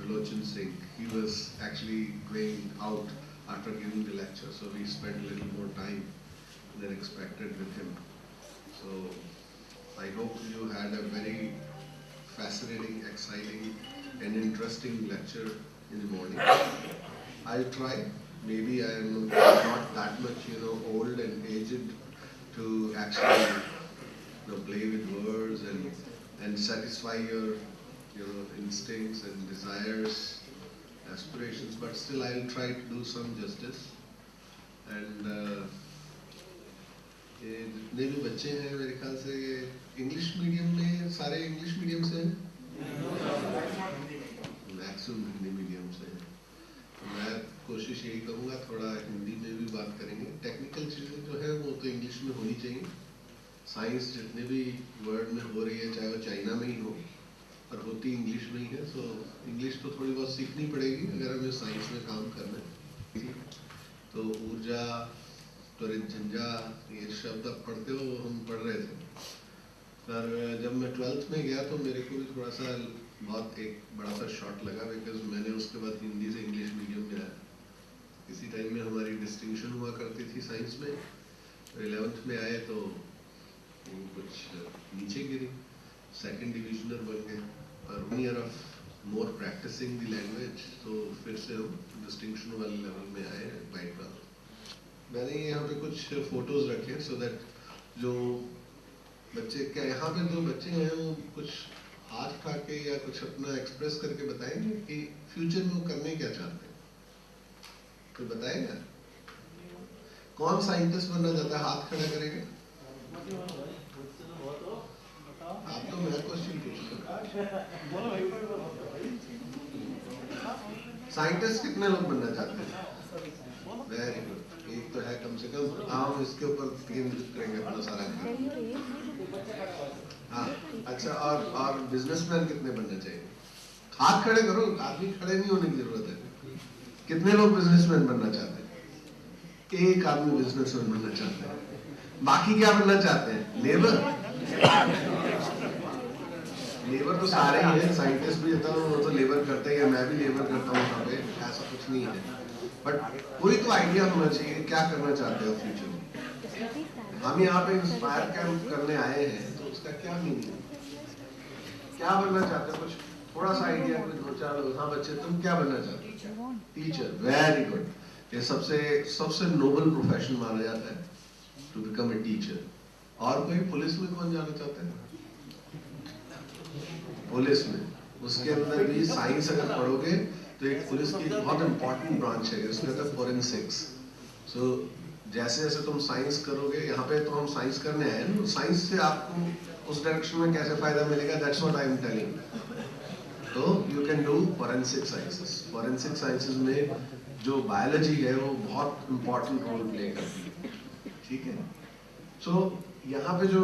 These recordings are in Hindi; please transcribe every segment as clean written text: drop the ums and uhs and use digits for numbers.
Lochin Singh. He was actually going out after giving the lecture, so we spent a little more time than expected with him. So I hope you had a very fascinating, exciting and interesting lecture in the morning. I'll try. Maybe I am not that much, old and aged to actually, play with words and satisfy your, instincts and desires, aspirations. But still, I'll try to do some justice. And ये जितने भी बच्चे हैं मेरे ख्याल से ये इंग्लिश मीडियम में सारे इंग्लिश मीडियम से हैं, मैक्सिमम हिंदी मीडियम से हैं। तो मैं कोशिश यही करूँगा थोड़ा हिंदी में भी बात करेंगे। टेक्निकल चीज़ें जो है वो तो इंग्लिश में होनी चाहिए। साइंस जितने भी वर्ल्ड में हो रही है, चाहे वो चाइना में ही हो, पर होती इंग्लिश में ही है। सो इंग्लिश तो थोड़ी बहुत सीखनी पड़ेगी अगर हमें साइंस में काम करना है। तो ऊर्जा, त्वरित झंझा, ये शब्द आप पढ़ते हो, हम पढ़ रहे थे। पर जब मैं 12th में गया तो मेरे को भी थोड़ा सा बहुत एक बड़ा सा शॉट लगा, बिकॉज मैंने उसके बाद हिंदी से इंग्लिश मीडियम में आया। इसी टाइम में हमारी डिस्टिंक्शन हुआ करती थी साइंस में। 11th में आए तो कुछ नीचे गिरी, सेकंड डिविजनर बन गए। पर 1 year of more practicing the language, तो फिर से हम डिस्टिंक्शन वाले लेवल में आए बाय 12। मैंने यहाँ पे कुछ फोटोज रखे सो दैट जो बच्चे, क्या यहाँ पे जो बच्चे हैं वो कुछ हाथ उठा के या कुछ अपना एक्सप्रेस करके बताएंगे कि फ्यूचर में वो करने क्या चाहते हैं। कोई बताएगा कौन साइंटिस्ट बनना चाहता है? हाथ खड़ा करेंगे। आप तो मेरा क्वेश्चन पूछ रहे हो। साइंटिस्ट कितने लोग बनना चाहते हैं? वेरी गुड, एक तो है कम से कम। हम इसके ऊपर केंद्रित करेंगे अपना सारा। हाँ, अच्छा। और बिजनेसमैन कितने बनना चाहिए? हाथ खड़े करो, आदमी खड़े नहीं होने की जरूरत है। कितने लोग बिजनेसमैन बनना चाहते हैं? एक आदमी बिजनेसमैन बनना चाहता है। बाकी क्या बनना चाहते हैं? लेबर। लेबर तो सारे ही हैं, साइंटिस्ट भी होता है वो तो लेबर करते हैं, मैं भी लेबर करता हूँ यहाँ पे, ऐसा कुछ नहीं है। बट कोई तो आइडिया होना चाहिए क्या करना चाहते हो फ्यूचर में। हम यहाँ पे इंस्पायर कैंप करने आए हैं, तो उसका क्या मीनिंग है? क्या बनना चाहते हो? कुछ थोड़ा सा आइडिया, कोई 2-4 लोग। हाँ बच्चे, तुम क्या बनना चाहते हो? टीचर। Very good. ये सबसे नोबल प्रोफेशन माना जाता है, टू बिकम ए टीचर। और कोई? पुलिस में कौन जाना चाहता है? पुलिस में, उसके अंदर भी साइंस अगर पढ़ोगे तो एक पुलिस की बहुत इंपॉर्टेंट ब्रांच है, उसमें था फोरेंसिक्स। सो जैसे जैसे तुम साइंस करोगे, यहाँ पे तो हम साइंस करने आए हैं, साइंस से आपको उस डायरेक्शन में कैसे फायदा मिलेगा, that's what I am telling. तो you can do forensic sciences. Forensic sciences में जो बायोलॉजी है वो बहुत इंपॉर्टेंट रोल प्ले करती है, ठीक है। सो यहाँ पे जो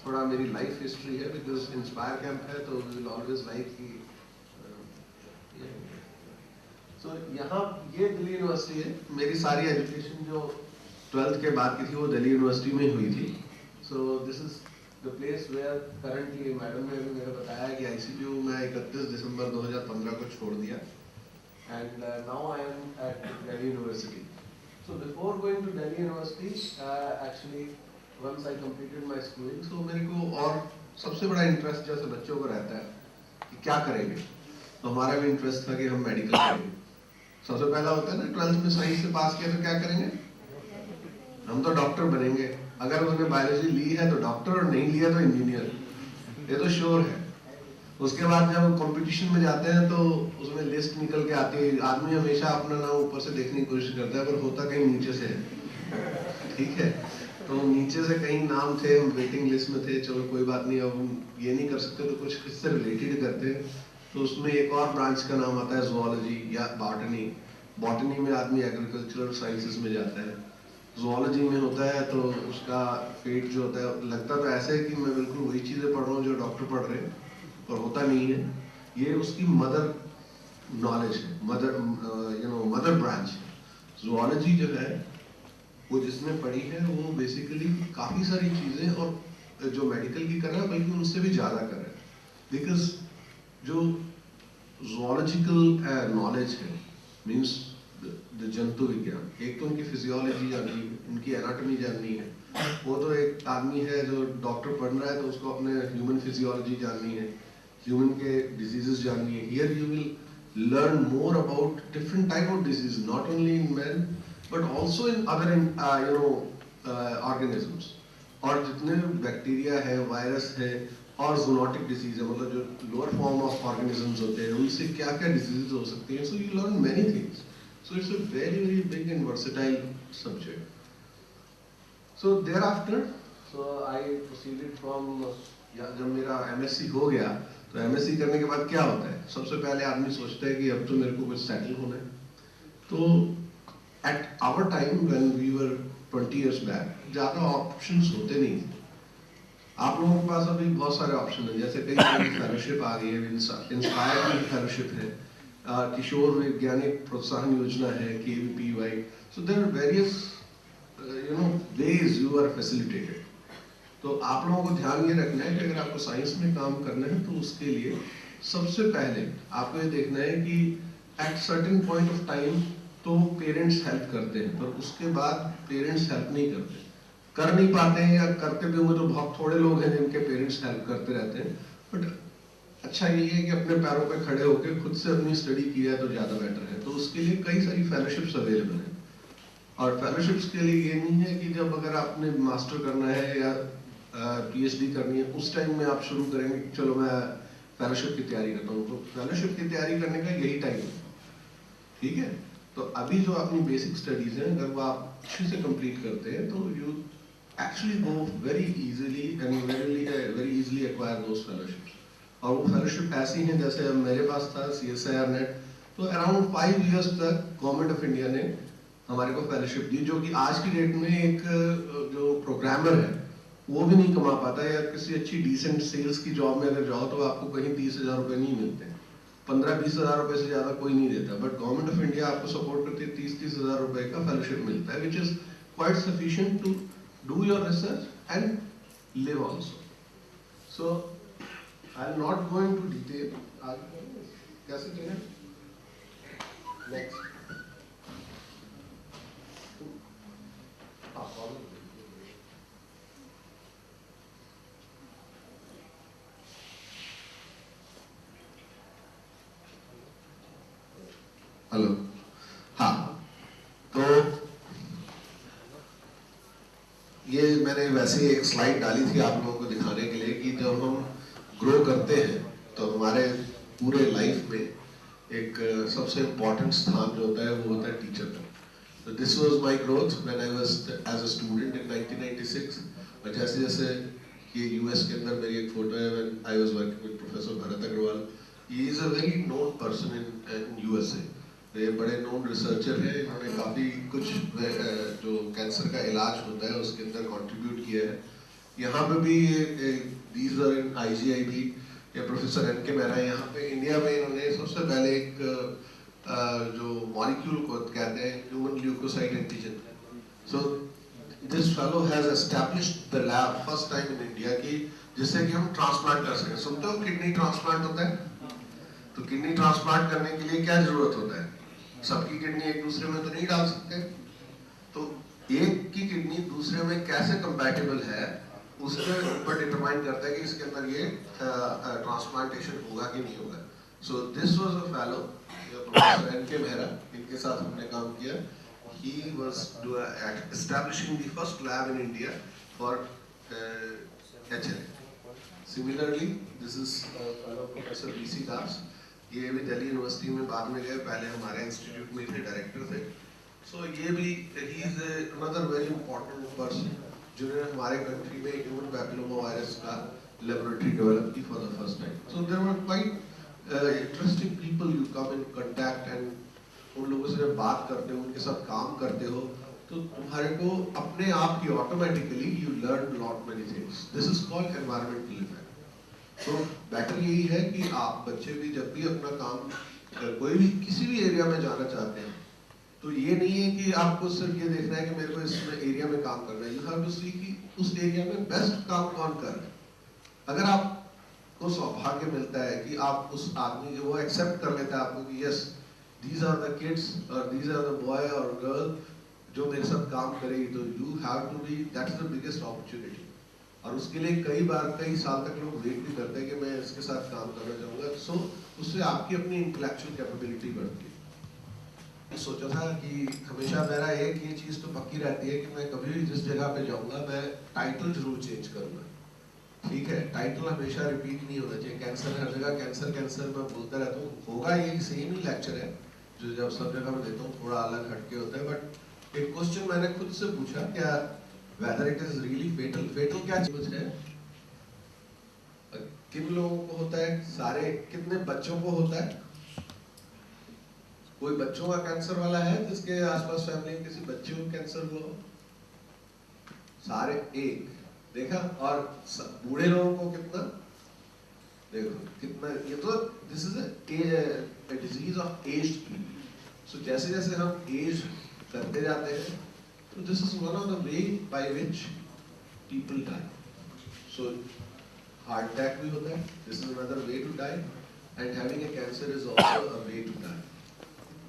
थोड़ा मेरी लाइफ हिस्ट्री है, बिकॉज इंस्पायर कैंप है तो वी विल ऑलवेज लाइक कि सो यहाँ ये दिल्ली यूनिवर्सिटी है। मेरी सारी एजुकेशन जो 12th के बाद की थी वो दिल्ली यूनिवर्सिटी में हुई थी। So this is the place where currently, madam ने भी मेरे बताया कि ICPU में 31 दिसंबर 2015 को छोड़ दिया, and now I am at Delhi university. So before going to Delhi university, actually once I completed my schooling, so मेरे को और सबसे बड़ा इंटरेस्ट जैसे बच्चों को रहता है कि क्या करेंगे, तो हमारा भी इंटरेस्ट था कि हम मेडिकल करेंगे। सबसे पहला होता है ना, 12th में साइंस से पास किया तो क्या करेंगे? हम तो डॉक्टर बनेंगे। अगर उसने बायोलॉजी ली है तो डॉक्टर, और नहीं लिया तो इंजीनियर, ये तो श्योर है। उसके बाद जब कंपटीशन में जाते हैं तो उसमें लिस्ट निकल के आती है, आदमी हमेशा अपना नाम ऊपर से देखने की कोशिश करता है, पर होता कहीं नीचे से है, ठीक है। तो नीचे से कहीं नाम थे, हम वेटिंग लिस्ट में थे, चलो कोई बात नहीं, अब हम ये नहीं कर सकते तो कुछ इससे रिलेटेड करते हैं। तो उसमें एक और ब्रांच का नाम आता है ज़ूलॉजी या बॉटनी। बॉटनी में आदमी एग्रीकल्चरल साइंसेस में जाता है। ज़ूलॉजी में होता है तो उसका फेट जो होता है, लगता तो ऐसे है कि मैं बिल्कुल वही चीज़ें पढ़ रहा हूँ जो डॉक्टर पढ़ रहे हैं, पर होता नहीं है। ये उसकी मदर नॉलेज है, मदर ब्रांच है। ज़ूलॉजी जो है वो जिसने पढ़ी है वो बेसिकली काफ़ी सारी चीज़ें और जो मेडिकल की कर रहा है बल्कि उनसे भी ज़्यादा कर रहा है, बिकॉज जो zoological नॉलेज है, मीन्स द जंतु विज्ञान, एक तो उनकी फिजियोलॉजी जाननी है, उनकी एनाटॉमी जाननी है। वो तो एक आदमी है जो डॉक्टर पढ़ रहा है तो उसको अपने ह्यूमन फिजियोलॉजी जाननी है, ह्यूमन के डिजीजेस जाननी है। Here you will learn more about different type of disease, not only in man but also in other organisms. और जितने बैक्टीरिया है, वायरस है और जूनोटिक डिजीज है, मतलब जो लोअर फॉर्म ऑफ ऑर्गेनिजम्स होते हैं, उनसे क्या क्या डिजीजेस हो सकती हैं। So you learn many things, so it's a very very big and versatile subject. So thereafter, so I proceeded from, जब मेरा MSc हो गया, तो MSc करने के बाद क्या होता है, सबसे पहले आदमी सोचता है कि अब तो मेरे को कुछ सेटल होना है। तो at our time when we were 20 years back, ज़्यादा ऑप्शंस होते नहीं थे। आप लोगों के पास अभी बहुत सारे ऑप्शन हैं, जैसे कई फेलोशिप आ गई है, इंस्पायर की फेलोशिप है, किशोर वैज्ञानिक प्रोत्साहन योजना है, KVPY। So there are various ways you are facilitated। तो आप लोगों को ध्यान ये रखना है कि अगर आपको साइंस में काम करना है तो उसके लिए सबसे पहले आपको ये देखना है कि at certain point of time तो पेरेंट्स हेल्प करते हैं, पर उसके बाद पेरेंट्स हेल्प नहीं करते, कर नहीं पाते हैं, या करते भी होंगे तो बहुत थोड़े लोग हैं जिनके पेरेंट्स हेल्प करते रहते हैं। बट अच्छा ये है कि अपने पैरों पे खड़े होकर खुद से अपनी स्टडी किया है तो ज़्यादा बेटर है। तो उसके लिए कई सारी फेलोशिप्स अवेलेबल हैं। और फेलोशिप्स के लिए ये नहीं है कि जब अगर आपने मास्टर करना है या PhD करनी है उस टाइम में आप शुरू करेंगे कि चलो मैं फेलोशिप की तैयारी करता हूँ। तो फेलोशिप की तैयारी करने का यही टाइम है, ठीक है। तो अभी जो अपनी बेसिक स्टडीज हैं अगर वो आप अच्छे से कंप्लीट करते हैं तो you actually go very easily and very easily acquire those fellowships. और वो फेलोशिप ऐसी हैं, जैसे मेरे पास था CSIR नेट, तो अराउंड 5 years तक गवर्नमेंट ऑफ इंडिया ने हमारे को फेलोशिप दी, जो कि आज की डेट में एक जो प्रोग्रामर है वो भी नहीं कमा पाता, या किसी अच्छी डिसेंट सेल्स की जॉब में अगर जाओ तो आपको कहीं 30,000 रुपये नहीं मिलते, 15-20 हज़ार रुपये से ज़्यादा कोई नहीं देता। बट गवर्नमेंट ऑफ इंडिया आपको सपोर्ट करती है, 30-30 हज़ार रुपये का फेलोशिप मिलता है, which is quite sufficient to do your research and live also. So I am not going to detail, कैसे करें नेक्स्ट। हेलो, हाँ, तो ये मैंने वैसे ही एक स्लाइड डाली थी आप लोगों को दिखाने के लिए कि जब हम ग्रो करते हैं तो हमारे पूरे लाइफ में एक सबसे इम्पोर्टेंट स्थान जो होता है वो होता है टीचर का। तो this was my growth when I was as a student in 1996। और जैसे जैसे ये US के अंदर मेरी एक फोटो है when I was working with professor Bharat Agarwal. He is a very known person in USA। ये बड़े नोन रिसर्चर हैं, इन्होंने काफ़ी कुछ जो कैंसर का इलाज होता है उसके अंदर कंट्रीब्यूट किया है। यहाँ पे भी दीज आर इन IGIB या प्रोफेसर NK मेहरा, यहाँ पे इंडिया में इन्होंने सबसे पहले एक जो मॉलिक्यूल को कहते हैं human leukocyte antigen, so this fellow has established the lab first time in India की जिससे कि हम ट्रांसप्लांट कर सकें। सुनते हो किडनी ट्रांसप्लांट होता है, तो किडनी ट्रांसप्लांट करने के लिए क्या जरूरत होता है, सबकी किडनी एक दूसरे में तो नहीं डाल सकते, तो एक की किडनी दूसरे में कैसे कंपैटिबल है उसके ऊपर डिटरमाइन करता है कि इसके अंदर ये ट्रांसप्लांटेशन होगा कि नहीं होगा। So this was a fellow professor NK Mehra, इनके साथ हमने काम किया। He was establishing the first lab in India for HLA. Similarly, this is Professor BC Das। ये भी दिल्ली यूनिवर्सिटी में बाद में गए, पहले हमारे इंस्टीट्यूट में थे, डायरेक्टर थे। सो ये भी he is another very important person जिन्होंने हमारे कंट्री में ह्यूमन पैपिलोमा वायरस का लेबोरेटरी डेवलप की for the first time. So there were quite interesting people you come in contact, and उन लोगों से जब बात करते हो, उनके साथ काम करते हो, तो तुम्हारे को अपने आप ही automatically you learn lot many things. This is called environmental effect. तो बेटर यही है कि आप बच्चे भी जब भी अपना काम कोई भी किसी भी एरिया में जाना चाहते हैं तो ये नहीं है कि आपको सिर्फ ये देखना है कि मेरे को इस एरिया में काम करना है। यू हैव टू सी कि उस एरिया में बेस्ट काम कौन कर रहा है। अगर आप को सौभाग्य मिलता है कि आप उस आदमी को वो एक्सेप्ट कर लेता है आपको कि yes these are the kids और दीज आर द बॉय और गर्ल जो मेरे साथ काम करेगी, तो you have to be, that's the biggest opportunity. और उसके लिए कई बार कई साल तक लोग वेट भी करते हैं कि मैं इसके साथ काम करना चाहूँगा। सो उससे आपकी अपनी इंटेलेक्चुअल कैपेबिलिटी बढ़ती है। सोचा था कि हमेशा मेरा एक ये चीज़ तो पक्की रहती है कि मैं कभी भी जिस जगह पे जाऊँगा मैं टाइटल जरूर चेंज करूँगा। ठीक है, टाइटल हमेशा रिपीट नहीं होना चाहिए। कैंसर हर जगह कैंसर कैंसर मैं बोलता रहता हूँ, होगा यही सेम ही लेक्चर है जो जब सब जगह मैं देता हूँ, थोड़ा अलग हटके होता है। बट एक क्वेश्चन मैंने खुद से पूछा, क्या whether it is really fatal? Fatal क्या चीज है? किन लोगों को होता है? सारे कितने बच्चों को होता है? कोई बच्चों का कैंसर वाला है जिसके आसपास फैमिली में किसी बच्चे को कैंसर हुआ हो? सारे एक देखा। और बूढ़े लोगों को कितना? देखो कितना। ये तो this is a disease of aged people. So जैसे जैसे हम एज करते जाते हैं, तो this is one of the way by which people die. So heart attack भी होता है, this is another way to die, and having a cancer is also a way to die.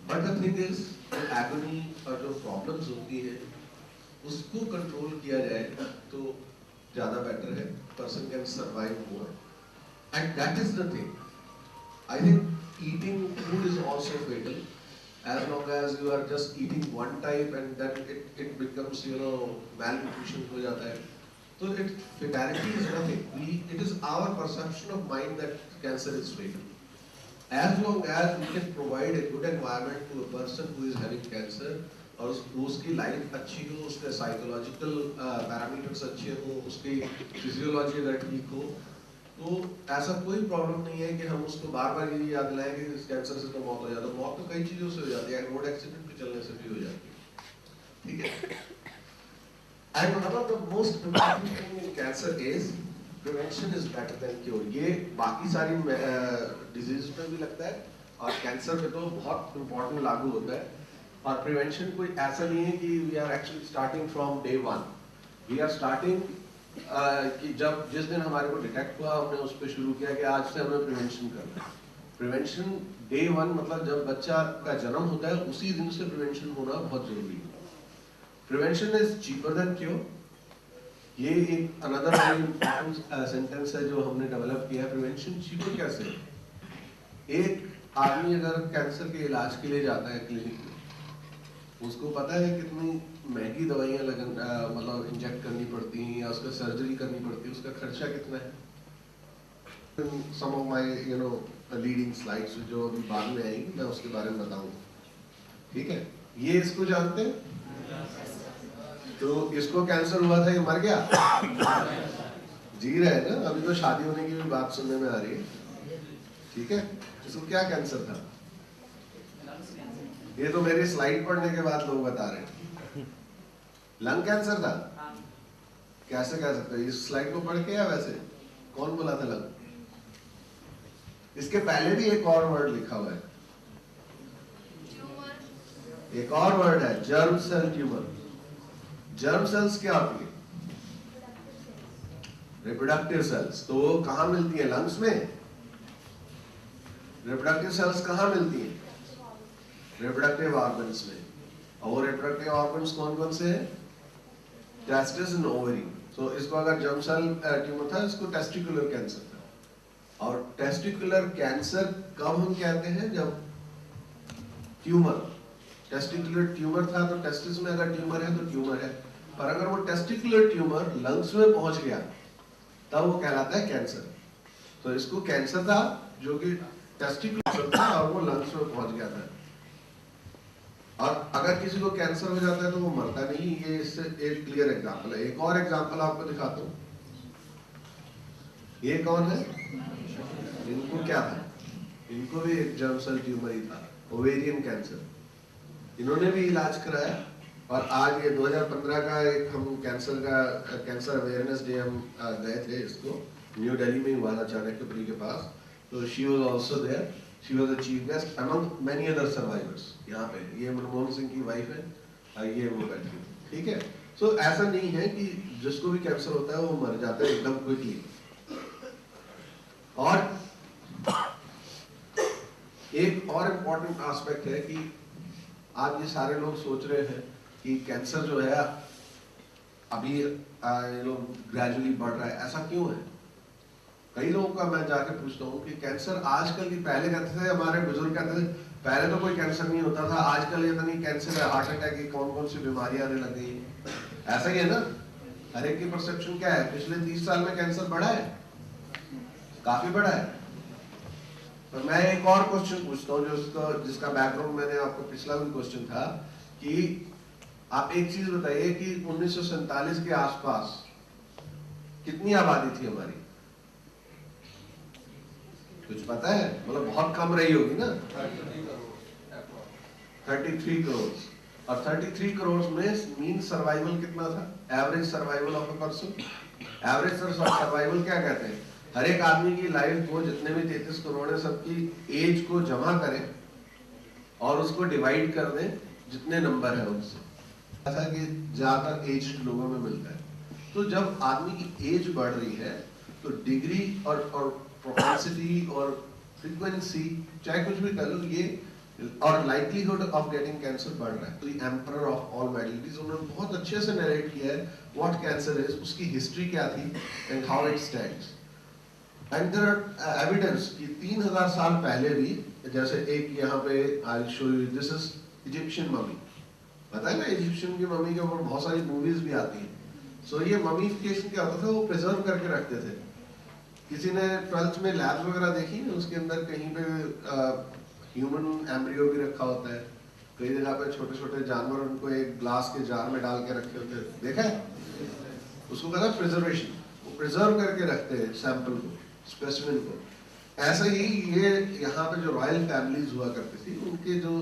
But the thing is, agony और जो प्रॉब्लम्स होती है उसको कंट्रोल किया जाए तो ज्यादा बेटर है। Person can survive more, and that is the thing. I think eating food is also fatal, as long as you are just eating one type and then it becomes, you know, malnutrition हो जाता है। तो fatality is nothing. It is our perception of mind that cancer is fatal. As long as we can provide a good environment to a person who is having cancer, और उसकी लाइफ अच्छी हो, उसके साइकोलॉजिकल पैरामीटर्स अच्छे हो, उसकी फिजियोलॉजी अगर ठीक हो, तो ऐसा कोई प्रॉब्लम नहीं है कि हम उसको बार बार ये याद दिलाएं कि इस कैंसर से तो मौत हो जाती है। मौत तो कई चीजों से हो जाती है, रोड एक्सीडेंट पे चलने से भी हो जाती है। ठीक है। And one of the most important thing in cancer is prevention is better than cure. ये बाकी सारी डिजीज में भी लगता है और कैंसर में तो बहुत इंपॉर्टेंट लागू होता है। और प्रिवेंशन कोई ऐसा नहीं है कि we are actually starting from day one. We are starting कि जब जिस दिन हमारे को डिटेक्ट हुआ, हमने उस पर शुरू किया कि आज से हमें प्रिवेंशन करना है। प्रिवेंशन डे वन मतलब जब बच्चा का जन्म होता है उसी दिन से प्रिवेंशन होना बहुत जरूरी है। Prevention is cheaper than cure. ये एक अनदर वेरी इंपॉर्टेंट सेंटेंस है जो हमने डेवलप किया है। प्रिवेंशन चीपर कैसे? एक आदमी अगर कैंसर के इलाज के लिए जाता है क्लिनिक में, उसको पता है कितनी महंगी दवाइयाँ मतलब इंजेक्ट करनी पड़ती हैं या उसका सर्जरी करनी पड़ती है, उसका खर्चा कितना है। सम ऑफ माय लीडिंग स्लाइड्स जो अभी बाद में आएंगी, मैं उसके बारे में बताऊंगा। ठीक है, ये इसको जानते हैं? तो इसको कैंसर हुआ था, ये मर गया? जी रहे हैं ना, अभी तो शादी होने की भी बात सुनने में आ रही है। ठीक है, इसको क्या कैंसर था? ये तो मेरी स्लाइड पढ़ने के बाद लोग बता रहे हैं लंग कैंसर था। कैसे कह सकते हो? इस स्लाइड को पढ़ के या वैसे? कौन बोला था लंग? इसके पहले भी एक और वर्ड लिखा हुआ है, एक और वर्ड है germ cell tumour. Germ cells क्या होती है? Reproductive cells. तो वो कहां मिलती है? लंग्स में। रिप्रोडक्टिव सेल्स कहां मिलती है? रिप्रोडक्टिव ऑर्गन्स में। और वो रिप्रोडक्टिव ऑर्गन्स कौन कौन से हैं? Testis and ovary. तो इसको अगर जर्म सेल ट्यूमर था, इसको टेस्टिकुलर कैंसर था। और टेस्टिकुलर कैंसर कब हम कहते हैं? जब ट्यूमर, टेस्टिकुलर ट्यूमर था तो टेस्टिस में अगर ट्यूमर है तो ट्यूमर है, पर अगर वो टेस्टिकुलर ट्यूमर लंग्स में पहुंच गया तब वो कहलाता है कैंसर। तो इसको कैंसर था जो कि टेस्टिकुलर था और वो लंग्स में पहुंच गया था। और अगर किसी को कैंसर हो जाता है तो वो मरता नहीं। ये इससे एक क्लियर एग्जांपल है। एक और एग्जांपल आपको दिखाता हूँ। ये कौन है? इनको क्या था? इनको भी एक जर्म सेल ट्यूमर ही था, ओवेरियन कैंसर। इन्होंने भी इलाज कराया और आज ये 2015 का एक हम कैंसर अवेयरनेस डे हम गए थे, इसको न्यू दिल्ली में हुआ था चाणक्यपुरी के पास। तो she was also there, she was the chief guest among many other survivors. यहाँ पे ये मनमोहन सिंह की वाइफ है, ये वो बैठी। ठीक है, सो ऐसा नहीं है कि जिसको भी कैंसर होता है वो मर जाता है एकदम क्विकली। और एक और इम्पोर्टेंट एस्पेक्ट है कि आज ये सारे लोग सोच रहे हैं कि कैंसर जो है अभी ये लोग ग्रेजुअली बढ़ रहा है, ऐसा क्यों है? कई लोगों का मैं जाके पूछता हूँ कि कैंसर आजकल की, पहले कहते थे हमारे बुजुर्ग कहते थे पहले तो कोई कैंसर नहीं होता था, आजकल ये तो नहीं कैंसर है, हार्ट अटैक की कौन कौन सी बीमारियां आने लग गई। ऐसा ही है ना, हर एक की परसेप्शन क्या है? पिछले 30 साल में कैंसर बढ़ा है, काफी बढ़ा है। तो मैं एक और क्वेश्चन पूछता हूँ जिसका बैकग्राउंड मैंने आपको पिछला भी क्वेश्चन था कि आप एक चीज बताइए कि 1947 के आसपास कितनी आबादी थी हमारी? कुछ पता है? मतलब बहुत कम रही होगी ना, 33 करोड़। और 33 करोड़ में मीन सर्वाइवल कितना था? Average survival of a person. Average survival क्या कहते हैं? हर एक आदमी की लाइफ को, जितने भी 33 करोड़ है सबकी एज को जमा करें और उसको डिवाइड कर दें जितने नंबर है उनसे, ऐसा कि ज्यादातर एज्ड लोगों में मिलता है। तो जब आदमी की एज बढ़ रही है तो डिग्री और प्रोपेंसिटी और फ्रीक्वेंसी, चाहे कुछ भी कर लो, ये और लाइवलीहुड ऑफ गेटिंग कैंसर बढ़ रहा है। तो एम्परर ऑफ ऑल मेडिलिटीज उन्होंने बहुत अच्छे से नरेट किया है व्हाट कैंसर इज, उसकी हिस्ट्री क्या थी and how it stands. And there are evidence कि 3000 साल पहले भी, जैसे एक यहाँ पे I show you, this is Egyptian mummy. पता है ना, इजिप्शियन की ममी के ऊपर बहुत सारी मूवीज भी आती हैं। सो ये ममीफिकेशन क्या होता था, वो प्रिजर्व करके रखते थे। किसी ने 12th में लैब्स वगैरह देखी, उसके अंदर कहीं पे ह्यूमन एम्ब्रियो भी रखा होता है, कई जगह पे छोटे छोटे जानवर उनको एक ग्लास के जार में डाल के रखे होते हैं, देखा है? उसको कहता है प्रिजर्वेशन। वो प्रिजर्व करके रखते हैं सैंपल को, स्पेसिमेन को। ऐसे ही ये यहाँ पे जो रॉयल फैमिलीज हुआ करती थी, उनके जो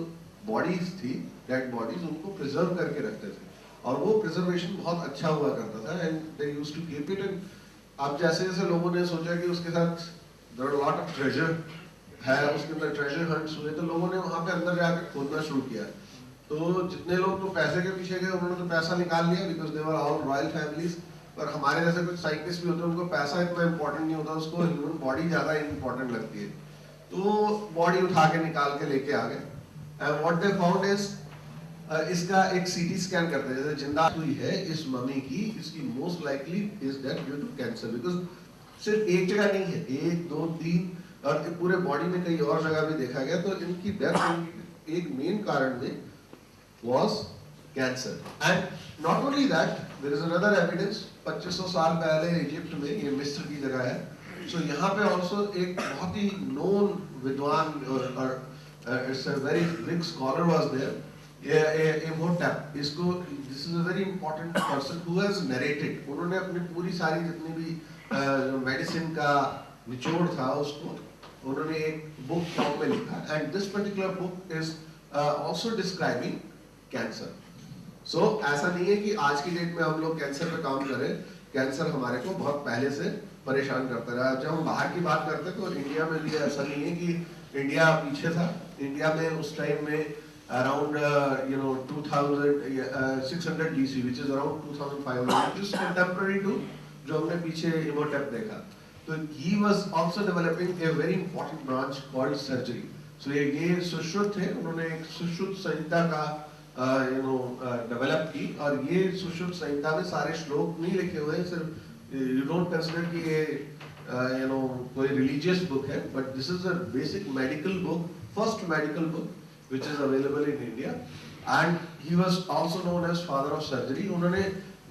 बॉडीज थी, डेड बॉडीज, उनको प्रिजर्व करके रखते थे और वो प्रिजर्वेशन बहुत अच्छा हुआ करता था and they used to keep it. And अब जैसे जैसे लोगों ने सोचा कि उसके साथ there are lot of treasure है, उसके अंदर ट्रेजर हंट्स हुए, तो लोगों ने वहां पे अंदर जाकर खोदना शुरू किया। तो जितने लोग तो पैसे के पीछे गए उन्होंने तो पैसा निकाल लिया, because they were all royal families. पर हमारे जैसे कुछ साइंटिस्ट भी होते हैं, उनको पैसा इतना इंपॉर्टेंट नहीं होता, उसको ह्यूमन बॉडी ज्यादा इंपॉर्टेंट लगती है। तो बॉडी उठा के निकाल के लेके आ गए and what they found is, इसका एक सीटी स्कैन करते हैं, जैसे जिंदा हुई है इस मम्मी की, इसकी most likely is dead due to cancer. Because सिर्फ एक जगह नहीं है, 1 2 3 और पूरे बॉडी में कई और जगह भी देखा गया। तो इनकी डेथ एक मेन कारण में was cancer. And not only that, there is another evidence, 2500 साल पहले इजिप्ट में, ये मिस्र की जगह है, so यहाँ पे also एक बहुत ही known विद्वान और it's a very big scholar was there, Imhotep. इसको, this is a very important person who has narrated, उन्होंने अपनी पूरी सारी जितनी भी मेडिसिन का निचोड़ था उसको उन्होंने एक बुक फॉर्म में लिखा, and this particular book is also describing cancer. So ऐसा नहीं है कि आज की डेट में हम लोग कैंसर पे काम करें, कैंसर हमारे को बहुत पहले से परेशान करता रहा। जब हम बाहर की बात करते हैं तो इंडिया में भी ऐसा नहीं है कि इंडिया पीछे था। इंडिया में उस टाइम में around 2600 BC, which is around 2500, which is contemporary to जो हमने पीछे इमोटेप देखा। तो he was also developing a very important branch called surgery. So ये सुश्रुत थे, उन्होंने एक सुश्रुत संहिता का डेवलप की, और ये सुश्रुत संहिता में सारे श्लोक नहीं लिखे हुए हैं, सिर्फ यू डोंट कंसीडर कि ये कोई रिलीजियस बुक है, but this is a basic medical book, first medical book which is available in India. And he was also known as father of surgery. उन्होंने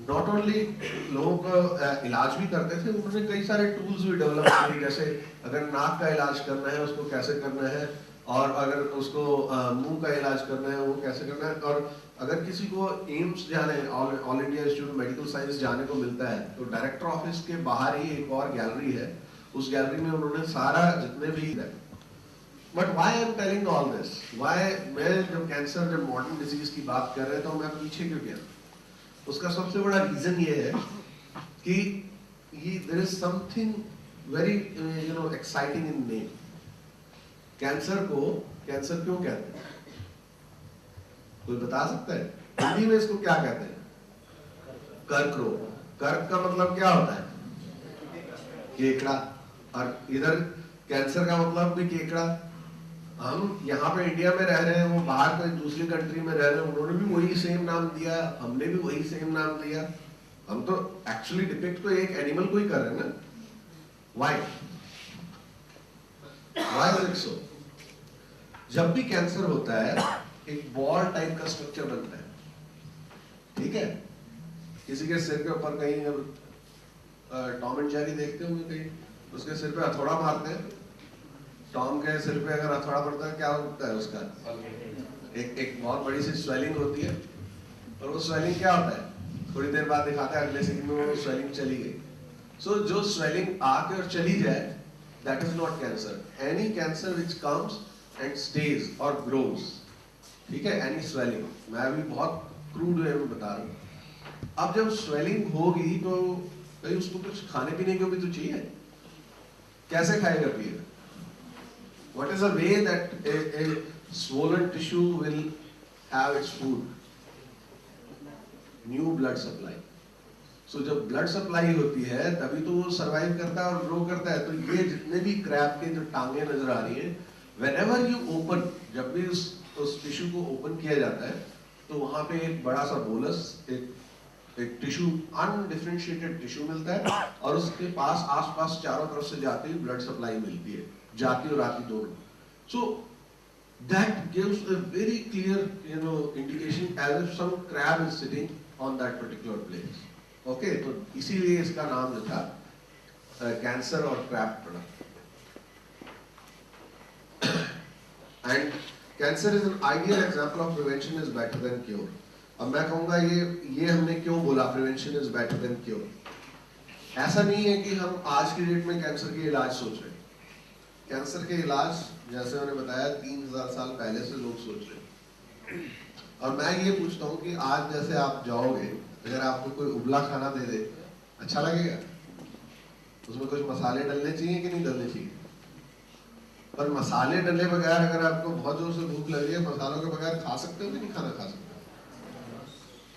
नॉट ओनली लोगों का इलाज भी करते थे, उन्होंने कई सारे टूल्स भी डेवलप किए, जैसे अगर नाक का इलाज करना है उसको कैसे करना है, और अगर उसको मुंह का इलाज करना है वो कैसे करना है। और अगर किसी को एम्स जाने, all India institute of medical science जाने को मिलता है, तो डायरेक्टर ऑफिस के बाहर ही एक और गैलरी है, उस गैलरी में उन्होंने सारा जितने भी। But why I am telling all this, why मैं जब कैंसर, जब मॉडर्न डिजीज की बात कर रहे हैं तो मैं पीछे क्यों गया? उसका सबसे बड़ा रीजन ये है कि there is something very exciting in name. Cancer को कैंसर क्यों कहते हैं? कोई बता सकता है? हिंदी में इसको क्या कहते हैं? कर्क रोग। कर्क का मतलब क्या होता है? केकड़ा। और इधर कैंसर का मतलब भी केकड़ा। हम यहाँ पे इंडिया में रह रहे हैं, वो बाहर कोई दूसरी कंट्री में रह रहे हैं, उन्होंने भी वही सेम नाम दिया, हमने भी वही सेम नाम दिया। हम तो एक्चुअली डिपिक्ट तो एक एनिमल को ही कर रहे हैं ना। Why is it so? जब भी कैंसर होता है एक बॉल टाइप का स्ट्रक्चर बनता है, ठीक है? किसी के सिर के ऊपर कहीं टॉम एंड जेरी देखते होंगे, कहीं उसके सिर पे हथौड़ा मारते हैं, टॉम के सिर पे अगर हथौड़ा पड़ता है क्या होता है उसका? एक बहुत बड़ी सी स्वेलिंग होती है, और वो स्वेलिंग क्या होता है? थोड़ी देर बाद दिखाता है, अगले सेकंड में वो स्वेलिंग चली गई। सो जो स्वेलिंग आके और चली जाए, that is not cancer. Any cancer which comes and stage और ग्रोज, ठीक है, एनी स्वेलिंग, मैं अभी बहुत क्रूड वे में बता रहा हूँ। अब जब स्वेलिंग होगी तो भाई उसको कुछ खाने पीने को भी तो चाहिए, कैसे खाएगा पिएगा? What is a way that a swollen tissue will have its food? New blood supply. So जब blood supply होती है तभी तो वो survive करता है और grow करता है। तो ये जितने भी क्रैब के जो टांगे नजर आ रही हैं, whenever you open, जब भी उस टिश्यू को ओपन किया जाता है तो वहां पे एक बड़ा सा बोलस, एक टिश्यू, अनडिफरेंशिएटेड टिश्यू मिलता है, और उसके पास आसपास चारों तरफ से जाती हुई ब्लड सप्लाई मिलती है, जाती और आती दोनों। So that gives a very clear, indication as if some crab is sitting on that particular place. Okay, तो इसीलिए इसका नाम जो था कैंसर और क्रैब पड़ा। And cancer is an ideal example of prevention is better than cure. अब मैं कहूँगा ये हमने क्यों बोला prevention is better than cure? ऐसा नहीं है कि हम आज की डेट में कैंसर के इलाज सोच रहे हैं। कैंसर के इलाज जैसे मैंने बताया 3000 साल पहले से लोग सोच रहे हैं। और मैं ये पूछता हूँ कि आज जैसे आप जाओगे, अगर आपको कोई उबला खाना दे दे, अच्छा लगेगा? उसमें कुछ मसाले डलने चाहिए कि नहीं डलने चाहिए? पर मसाले डले बगैर अगर आपको बहुत जोर से भूख लगी है, मसालों के बगैर खा सकते हो कि नहीं खाना खा सकते?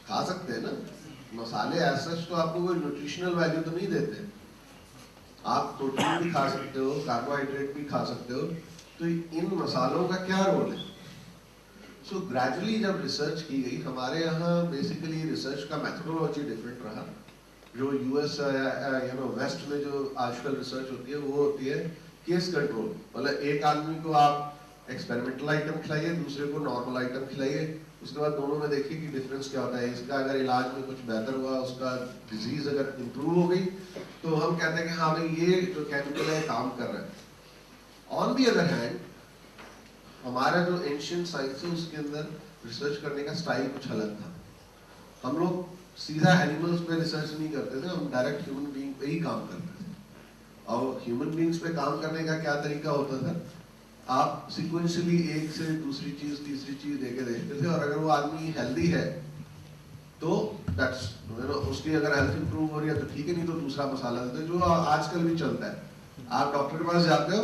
खा सकते हैं ना। मसाले ऐसा तो आपको कोई न्यूट्रिशनल वैल्यू तो नहीं देते। आप प्रोटीन भी खा सकते हो, कार्बोहाइड्रेट भी खा सकते हो, तो इन मसालों का क्या रोल है? सो ग्रेजुअली जब रिसर्च की गई, हमारे यहाँ बेसिकली रिसर्च का मेथोडोलॉजी डिफरेंट रहा। जो यूएस वेस्ट में जो आजकल रिसर्च होती है वो होती है केस कंट्रोल, मतलब एक आदमी को आप एक्सपेरिमेंटल आइटम खिलाइए, दूसरे को नॉर्मल आइटम खिलाइए, उसके बाद दोनों में देखिए कि डिफरेंस क्या होता है। इसका अगर इलाज में कुछ बेहतर हुआ, उसका डिजीज अगर इम्प्रूव हो गई, तो हम कहते हैं कि हाँ भाई ये जो केमिकल है काम कर रहा है। ऑन दी अदर हैंड हमारा जो एंशिएंट साइंस है उसके अंदर रिसर्च करने का स्टाइल कुछ अलग था। हम लोग सीधा एनिमल्स पे रिसर्च नहीं करते थे, हम डायरेक्ट ह्यूमन बीइंग पे ही काम करते थे। और ह्यूमन बीइंग्स पे काम करने का क्या तरीका होता था? आप सिक्वेंशियली एक से दूसरी चीज तीसरी चीज देके देखते थे, और अगर वो आदमी हेल्दी है तो दैट्स उसकी अगर हेल्थ इंप्रूव हो रही है तो ठीक है, नहीं तो दूसरा मसाला देते, जो आजकल भी चलता है। आप डॉक्टर के पास जाते हो,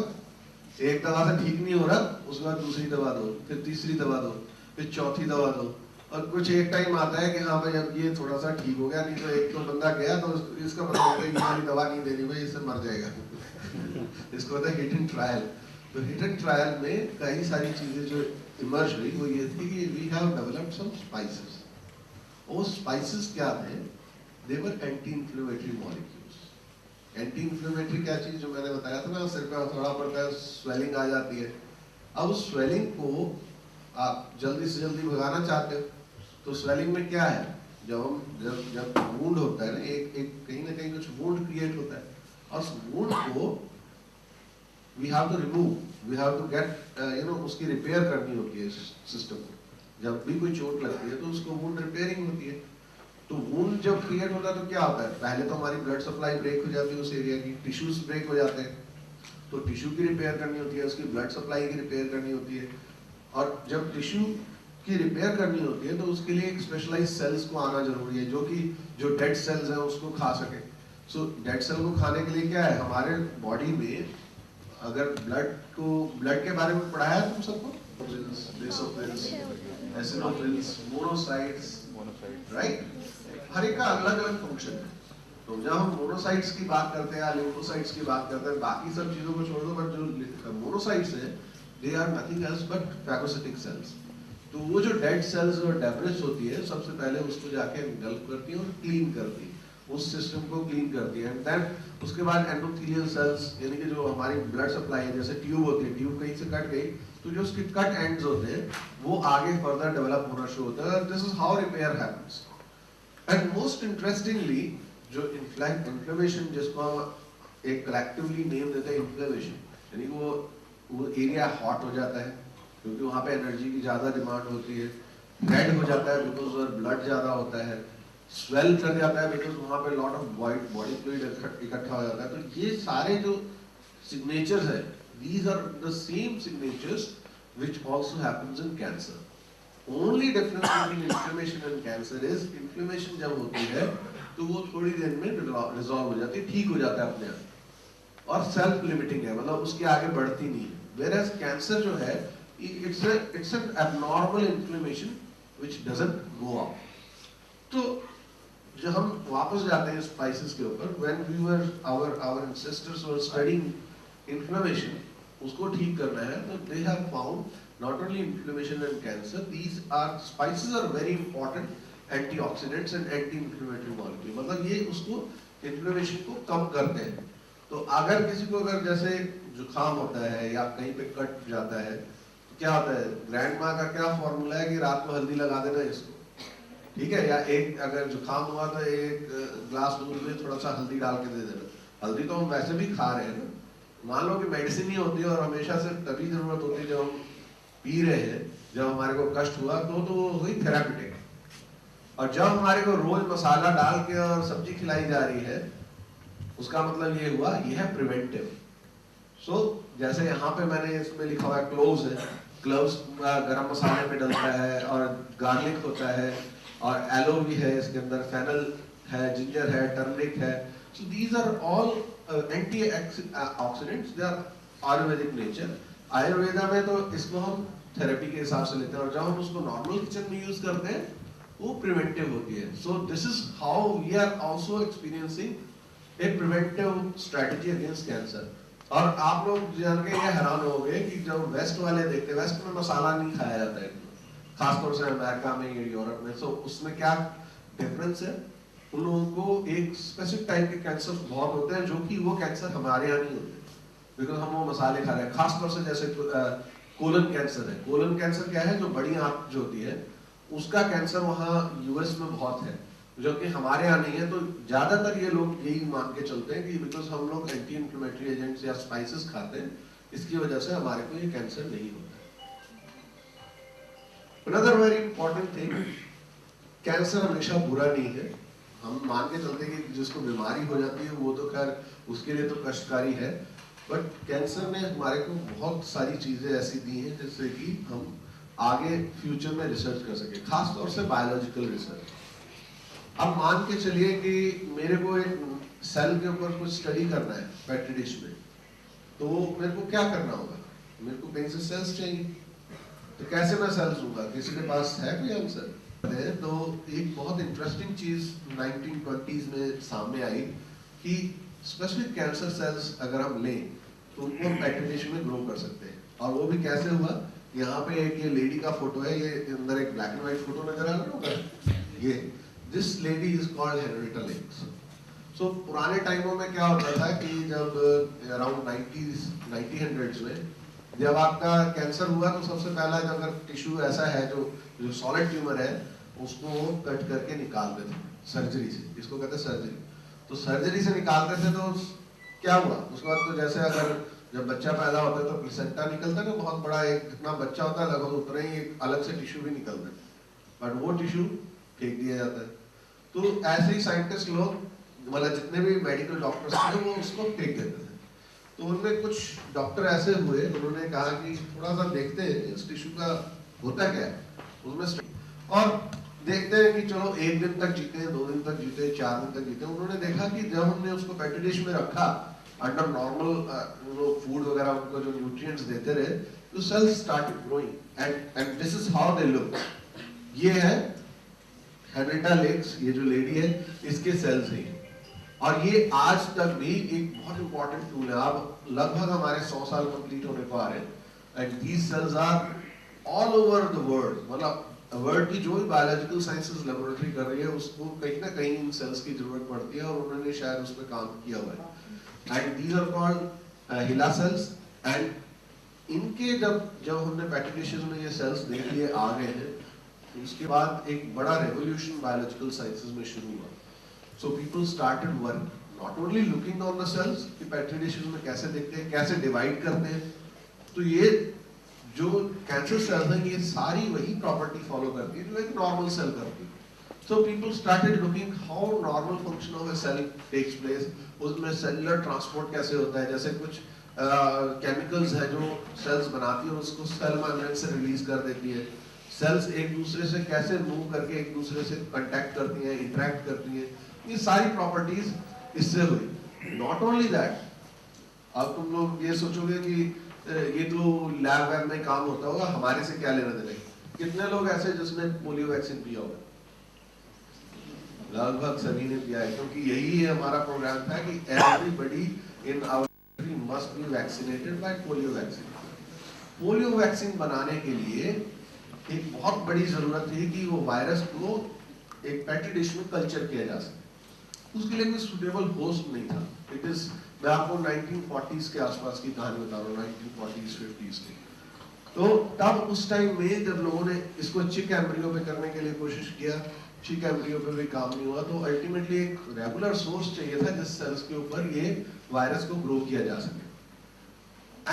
एक दवा से ठीक नहीं हो रहा, उसके बाद दूसरी दवा दो, फिर तीसरी दवा दो, फिर चौथी दवा दो, और कुछ एक टाइम आता है कि हाँ भाई अब ये थोड़ा सा ठीक हो गया, नहीं तो एक तो बंदा गया तो इसका मतलब है ये वाली दवा नहीं देनी भाई, इससे मर जाएगा। इसको होता है हिट एंड ट्रायल। तो हिट एंड ट्रायल में कई सारी चीजें जो इमर्ज हुई वो ये थी कि we have developed some spices. वो स्पाइसेस क्या थे? They were anti inflammatory molecules. Anti inflammatory क्या चीज, जो मैंने बताया था ना, सिर पे हथौड़ा पड़ता है, स्वेलिंग आ जाती है। अब उस स्वेलिंग को आप जल्दी से जल्दी भगाना चाहते हो, तो स्वेलिंग में क्या है? जब वुंड होता है ना, एक कहीं ना कहीं कुछ वुंड क्रिएट होता है, और उस वुंड को we have to remove, we have to get उसकी रिपेयर करनी होती है सिस्टम को। जब भी कोई चोट लगती है तो उसको वुंड रिपेयरिंग होती है। तो वुंड जब क्रिएट होता है तो क्या होता है? पहले तो हमारी ब्लड सप्लाई ब्रेक हो जाती है उस एरिया की, टिश्यूज ब्रेक हो जाते हैं, तो टिश्यू की रिपेयर करनी होती है, उसकी ब्लड सप्लाई की रिपेयर करनी होती है। और जब टिश्यू की रिपेयर करनी होती है तो उसके लिए एक स्पेशलाइज सेल्स को आना जरूरी है, जो डेड सेल्स हैं उसको खा सके। सो डेड सेल को खाने के लिए क्या है, हमारे बॉडी में अगर ब्लड के बारे में पढ़ाया तुम सबको, बेसोफिल्स, एसिनोफिल्स, मोनोसाइट्स, राइट? हर एक का अलग अलग फंक्शन है। तो जब हम मोनोसाइट्स की बात करते हैं या लिम्फोसाइट्स की बात करते हैं, बाकी सब चीजों को छोड़ दो, बट जो मोनोसाइट्स है they are nothing else but phagocytic cells. तो वो जो डेड सेल्स और डेब्रिस होती है सबसे पहले उसको जाके इंगल्फ करती है और क्लीन करती है, उस सिस्टम को क्लीन करती है। एंड देन उसके बाद एंडोथेलियल सेल्स यानी कि जो हमारी ब्लड सप्लाई है, जैसे ट्यूब होती है, ट्यूब कहीं से कट गई तो जो उसके कट एंड्स होते हैं वो आगे फर्दर डेवलप होना शुरू होता है। This is how repair happens. And most interestingly जो इन्फ्लेमेशन जिसको हम एक कलेक्टिवली नेम देते हैं इन्फ्लेमेशन, यानी वो एरिया हॉट हो जाता है क्योंकि वहाँ पे एनर्जी की ज्यादा डिमांड होती है, रेड हो जाता है बिकॉज ब्लड ज्यादा होता है, स्वेल कर जाता है बिकॉज वहाँ पे लॉट ऑफ बॉडी फ्लूइड इकट्ठा हो जाता है। तो ये सारे जो सिग्नेचर्स है, these are the same signatures which also happens in cancer. Only difference between inflammation and cancer is inflammation जब होती है तो वो थोड़ी देर में रिजॉल्व हो जाती है, ठीक हो जाता है अपने आप और सेल्फ लिमिटिंग है, मतलब उसके आगे बढ़ती नहीं है। Whereas कैंसर जो है it's an abnormal inflammation which doesn't go up. तो जब हम वापस जाते हैं स्पाइसेस के ऊपर, when we were our ancestors were studying inflammation, उसको ठीक करना है तो they have found not only inflammation and cancer, these are spices are very important antioxidants and anti-inflammatory molecule, मतलब ये उसको inflammation को कम करते हैं। तो अगर किसी को अगर जैसे जुकाम होता है या कहीं पे कट जाता है तो क्या होता है, ग्रैंड माँ का क्या फॉर्मूला है कि रात को हल्दी लगा देना इसको, ठीक है, या एक अगर जुकाम हुआ तो एक ग्लास दूध में थोड़ा सा हल्दी डाल के दे देना। हल्दी तो हम वैसे भी खा रहे हैं ना, मान लो कि मेडिसिन ही होती है और हमेशा से तभी जरूरत होती है जब हम पी रहे हैं, जब हमारे को कष्ट हुआ तो वो हुई थेराप्यूटिक, और जब हमारे को रोज मसाला डाल के और सब्जी खिलाई जा रही है उसका मतलब ये हुआ ये है प्रिवेंटिव। सो जैसे यहाँ पे मैंने इसमें लिखा हुआ है क्लोव्स है, क्लोव्स गरम मसाले में डलता है और गार्लिक होता है और एलो भी है इसके अंदर, फेनल है, जिंजर है, टर्मरिक है। So these are all antioxidants, they are Ayurvedic nature. Ayurveda में तो इसको हम थेरेपी के हिसाब से लेते हैं और जब हम उसको नॉर्मल किचन में यूज करते हैं वो प्रिवेंटिव होती है। So this is how we are also experiencing a preventive strategy against cancer. और आप लोग जान के ये हैरान हो गए कि जब वेस्ट वाले देखते हैं, वेस्ट में मसाला नहीं खाया जाता है खासतौर से अमेरिका में या यूरोप में, सो उसमें क्या डिफरेंस है, उन लोगों को एक स्पेसिफिक टाइप के कैंसर बहुत होते हैं जो कि वो कैंसर हमारे यहाँ नहीं होते बिकॉज हम वो मसाले खा रहे हैं। खासतौर से जैसे कोलन कैंसर है, कोलन कैंसर क्या है, जो बड़ी आंत जो होती है उसका कैंसर वहाँ यूएस में बहुत है जो कि हमारे यहाँ नहीं है। तो ज्यादातर ये लोग यही मान के चलते हैं कि बिकॉज हम लोग एंटी इन्फ्लेमेटरी एजेंट्स या स्पाइसेस खाते हैं इसकी वजह से हमारे को ये कैंसर नहीं होता। Another very important thing, cancer हमेशा बुरा नहीं है। हम मान के चलते हैं कि जिसको बीमारी हो जाती है वो तो खैर उसके लिए तो कष्टकारी है, बट कैंसर ने हमारे को बहुत सारी चीजें ऐसी दी हैं जिससे कि हम आगे फ्यूचर में रिसर्च कर सके, खास तौर से बायोलॉजिकल रिसर्च। अब मान के चलिए कि मेरे को एक सेल के ऊपर कुछ स्टडी करना है पेट्री डिश में, तो मेरे को क्या करना होगा, मेरे को कहीं से सेल्स चाहिए, तो कैसे मैं सेल्स लूंगा, किसी के पास है कोई आंसर? तो एक बहुत इंटरेस्टिंग चीज 1920s में सामने आई कि स्पेसिफिक कैंसर सेल्स अगर हम लें तो उनको हम पेट्री डिश में ग्रो कर सकते हैं। और वो भी कैसे हुआ, यहाँ पे एक ये लेडी का फोटो है, ये अंदर एक ब्लैक एंड व्हाइट फोटो नजर आ रहा होगा, ये this lady is called Henrietta Lacks. So पुराने टाइमों में क्या होता था कि जब अराउंड 1900s में जब आपका कैंसर हुआ तो सबसे पहला अगर टिश्यू ऐसा है जो सॉलिड ट्यूमर है उसको कट करके निकालते थे सर्जरी से, इसको कहते हैं सर्जरी। तो सर्जरी से निकालते थे तो क्या हुआ उसके बाद, तो जैसे अगर जब बच्चा पैदा होता है तो प्लेसेंटा निकलता है ना, बहुत बड़ा एक जितना बच्चा होता है लगभग उतना ही एक अलग से टिश्यू भी निकलता है, बट वो टिश्यू फेंक दिया जाता है। तो ऐसे ही साइंटिस्ट लोग मतलब जितने भी मेडिकल डॉक्टर्स थे वो उसको फेंक देते थे। तो उनमें कुछ डॉक्टर ऐसे हुए, उन्होंने कहा कि थोड़ा सा देखते हैं इस टिश्यू का होता क्या है उसमें, और देखते हैं कि चलो 1 दिन तक जीते, 2 दिन तक जीते, 4 दिन तक जीते। उन्होंने देखा कि जब हमने उसको पेट्री डिश में रखा अंडर नॉर्मल फूड वगैरह उनको जो न्यूट्रिएंट्स देते रहे, तो cells started growing and this is how they look. ये है हेनरिटा लेक्स, ये जो लेडी है इसके सेल्स हैं और ये आज तक भी एक बहुत इंपॉर्टेंट टूल है। अब लगभग हमारे 100 साल कंप्लीट होने को आ रहे हैं and these cells are all over the world. मतलब वर्ल्ड की जो भी बायोलॉजिकल साइंसेस लेबोरेटरी कर रही है उसको कहीं ना कहीं इन सेल्स की जरूरत पड़ती है और उन्होंने शायद उस पर काम किया हुआ है। एंड दीज आर कॉल्ड हिला सेल्स। एंड इनके जब हमने पेट्री डिशेस में ये सेल्स देख लिए आ गए हैं, उसके बाद एक बड़ा रेवोल्यूशन बायोलॉजिकल साइंसेस में शुरू हुआ। So people started work not only looking on the cells कि पेट्री डिशेस में कैसे देखते हैं, कैसे डिवाइड करते हैं। तो ये जो कैंसर सेल्स हैं ये सारी वही प्रॉपर्टी फॉलो करती है जो एक नॉर्मल सेल करती है। सो people started looking how normal function of A sale tax place. उसमें सेलुलर ट्रांसपोर्ट कैसे होता है, जैसे कुछ केमिकल्स है जो सेल्स बनाती है और उसको सेल मेम्ब्रेन से रिलीज कर देती है। सेल्स एक दूसरे से कैसे मूव करके एक दूसरे से कांटेक्ट करती हैं, इंटरेक्ट करती हैं, ये सारी प्रॉपर्टीज इससे हुई। नॉट ओनली दैट, अब तुम लोग ये सोचोगे कि ये तो लैब वैब में काम होता होगा, हमारे से क्या लेना देना। कितने लोग ऐसे जिसने पोलियो वैक्सीन पिया होगा? लगभग सभी ने पिया है, क्योंकि यही हमारा प्रोग्राम था कि everybody in our country must be vaccinated by polio vaccine. Polio vaccine बनाने के लिए एक बहुत बड़ी जरूरत थी कि वो वायरस को एक पेट्री डिश में कल्चर किया जा सके। उसके लिए कोई सुटेबल होस्ट नहीं था। इट इज, मैं आपको 1940s के आसपास की कहानी बता रहा हूँ, 1940s 50s की। तो तब उस टाइम में जब लोगों ने इसको चिक एम्ब्रियो पे करने के लिए कोशिश किया, चिक एम्ब्रियो पे भी काम नहीं हुआ, तो अल्टीमेटली एक रेगुलर सोर्स चाहिए था जिस सेल्स के ऊपर ये वायरस को ग्रो किया जा सके।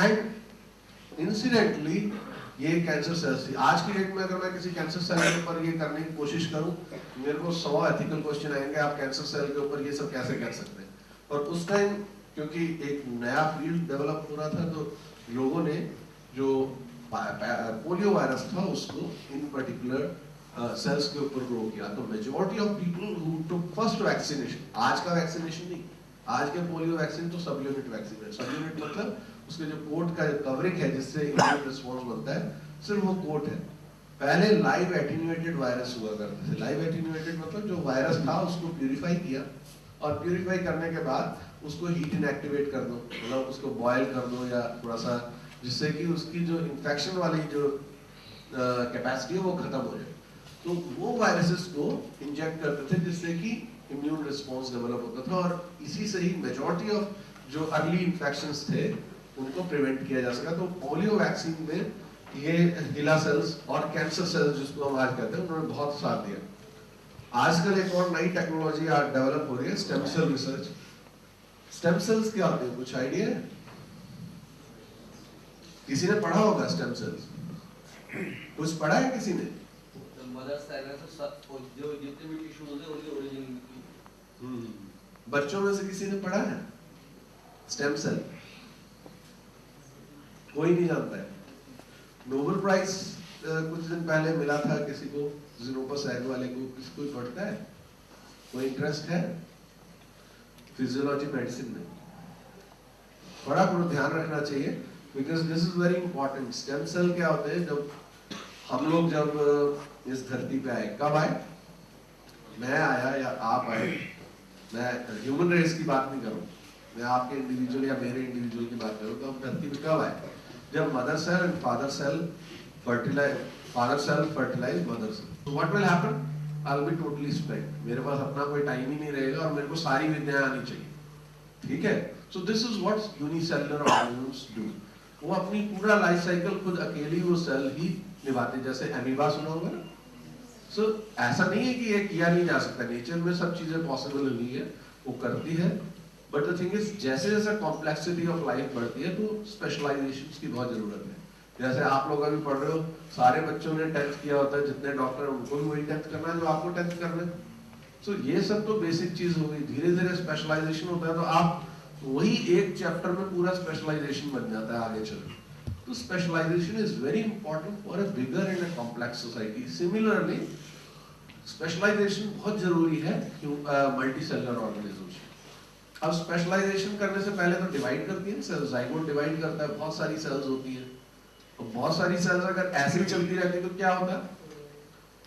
एंड इंसिडेंटली ये कैंसर सेल्स थी। आज की डेट में अगर मैं किसी कैंसर सेल के ऊपर ये करने की कोशिश करूं, मेरे को 100 एथिकल क्वेश्चन आएंगे, आप कैंसर सेल के ऊपर ये सब कैसे कर सकते हैं। और उस टाइम क्योंकि एक नया फील्ड डेवलप हो रहा था, तो लोगों ने जो पोलियो वायरस था उसको इन पर्टिकुलर सेल्स के ऊपर ग्रो किया। तो majority of people who took first vaccination, आज का वैक्सीनेशन नहीं, आज के पोलियो वैक्सीन तो सब यूनिट वैक्सीन है। सब यूनिट मतलब उसके जो कोट का कवरिंग है जिससे इम्यून रिस्पॉन्स बनता है, सिर्फ वो कोट है। पहले लाइव एटीन्यूएटेड वायरस हुआ करते थे। लाइव एटीन्यूएटेड मतलब जो वायरस था उसको प्यूरिफाई किया, और प्यूरिफाई करने के बाद उसको हीट इनएक्टिवेट कर दो, मतलब उसको बॉयल कर दो या थोड़ा सा, जिससे कि उसकी जो इन्फेक्शन वाली जो कैपेसिटी है वो खत्म हो जाए। तो वो वायरसेस को इंजेक्ट करते थे जिससे कि इम्यून रिस्पॉन्स डेवलप होता था, और इसी से ही मेजॉरिटी ऑफ जो अर्ली इन्फेक्शंस थे उनको प्रिवेंट किया जा सका। तो पोलियो वैक्सीन में ये हिला सेल्स और कैंसर सेल्स जिसको हम आज कहते हैं उन्होंने बहुत साथ दिया। आजकल एक और नई टेक्नोलॉजी डेवलप हो रही है, stem cell research. Stem cells क्या होते हैं, कुछ आइडिया है? किसी ने पढ़ा होगा स्टेम सेल्स? कुछ पढ़ा है किसी ने? बच्चों में से किसी ने पढ़ा है स्टेम सेल? कोई नहीं जानता है। नोबेल प्राइज कुछ दिन पहले मिला था किसी को, ज़ीनोपस एग वाले को। किसी को पढ़ता है? कोई इंटरेस्ट है फिजियोलॉजी मेडिसिन में? बड़ा थोड़ा ध्यान रखना चाहिए, because this is very important. Stem cell क्या होते हैं? जब हम लोग जब इस धरती पे आए, कब आए? मैं आया या आप आए, मैं ह्यूमन रेस की बात नहीं करूं, मैं आपके इंडिविजुअल या मेरे इंडिविजुअल की बात करूं। तो हम धरती पे कब आए? जब mother cell and father cell fertilize, father cell fertilize mother cell. तो what will happen? I will be totally स्पेक्ट, मेरे पास अपना कोई टाइम ही नहीं रहेगा और मेरे को सारी विद्याएं आनी चाहिए। ठीक है? So this is what unicellular organisms do. वो अपनी पूरा लाइफ साइकिल खुद अकेली वो सेल ही निभाते, जैसे एमीबा सुना होगा ना। सो ऐसा नहीं है कि ये किया नहीं जा सकता, नेचर में सब चीजें पॉसिबल नहीं है, वो करती है। बट द थिंग इज, जैसे जैसे कॉम्प्लेक्सिटी ऑफ लाइफ बढ़ती है तो स्पेशलाइजेशन की बहुत जरूरत है। जैसे आप लोग अभी पढ़ रहे हो, सारे बच्चों ने 10th किया होता है, जितने डॉक्टर हैं उनको भी वही 10th करना है जो आपको 10th करना है। सो ये सब तो बेसिक चीज हो गई। धीरे धीरे स्पेशलाइजेशन होता है तो आप वही एक चैप्टर में पूरा स्पेशलाइजेशन बन जाता है आगे चल। तो specialization is very important for a bigger and a complex society. Similarly specialization बहुत जरूरी है मल्टी सेलुलर ऑर्गेनिजम्स। अब स्पेशलाइजेशन करने से पहले तो डिवाइड करती है सेल्स, जाइगोट डिवाइड करता है, बहुत सारी सेल्स होती है। तो बहुत सारी सेल्स अगर ऐसे ही चलती रहती तो क्या होता?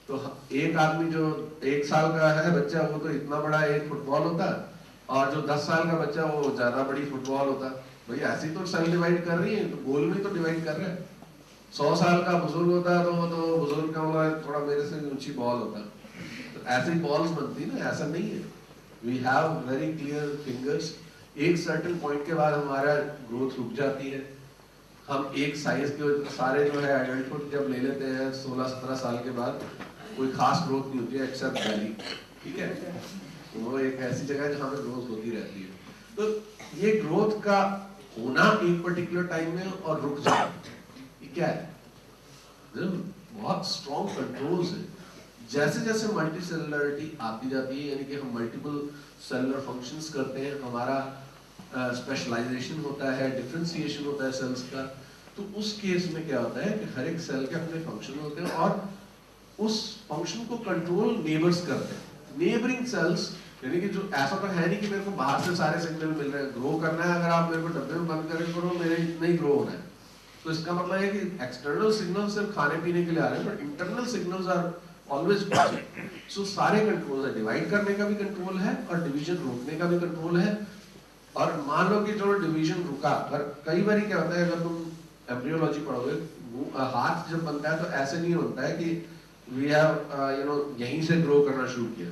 तो एक आदमी जो 1 साल का है बच्चा, वो तो इतना बड़ा एक फुटबॉल होता, और जो 10 साल का बच्चा वो ज्यादा बड़ी फुटबॉल होता है। भाई ऐसी तो सेल डिवाइड कर रही है, तो गोल में तो डिवाइड कर रहे हैं। 100 साल का बुजुर्ग होता है तो बुजुर्ग का मतलब थोड़ा मेरे से ऊंची बॉल होता है, तो ऐसी बॉल्स बनती ना, ऐसा नहीं है। We have very clear fingers. एक सर्टेन पॉइंट के बाद हमारा ग्रोथ रुक जाती है। हम एक साइज के सारे जो है एडल्टहुड जब ले लेते हैं 16-17 साल के बाद, कोई खास ग्रोथ नहीं होती है एक्सेप्ट बैली, ठीक है। तो वो एक ऐसी जगह है जहाँ पे ग्रोथ होती रहती है। तो ये ग्रोथ का होना एक पर्टिकुलर टाइम में और रुक जाना, ये क्या है? बहुत स्ट्रॉन्ग कंट्रोल्स है। जैसे जैसे मल्टी सेलुलरिटी आती जाती है, यानी कि हम मल्टीपल सेलुलर फंक्शंस करते हैं, हमारा स्पेशलाइजेशन होता है, डिफरेंशिएशन होता है सेल्स का, तो उस केस में क्या होता है कि हर एक सेल के अपने फंक्शन होते हैं और उस फंक्शन को कंट्रोल नेबर्स करते हैं। नेबरिंग सेल्स, यानी कि जो ऐसा तो है नहीं कि मेरे को बाहर से सारे सिग्नल मिल रहे हैं, ग्रो करना है, अगर आप मेरे को डब्बे में बंद करें करो, मेरे नहीं ग्रो होना है। तो इसका मतलब है कि एक्सटर्नल सिग्नल सिर्फ खाने पीने के लिए आ रहे हैं, but internal signals are always positive. So सारे कंट्रोल है, डिवाइड करने का भी कंट्रोल है और डिवीजन रोकने का भी कंट्रोल है। और मान लो कि जो डिवीजन रुका, पर कई बार क्या होता है, अगर तुम एम्ब्रियोलॉजी पढ़ोगे, हाथ जब बनता है तो ऐसे नहीं होता है कि वी हैव यहीं से ग्रो करना शुरू किया।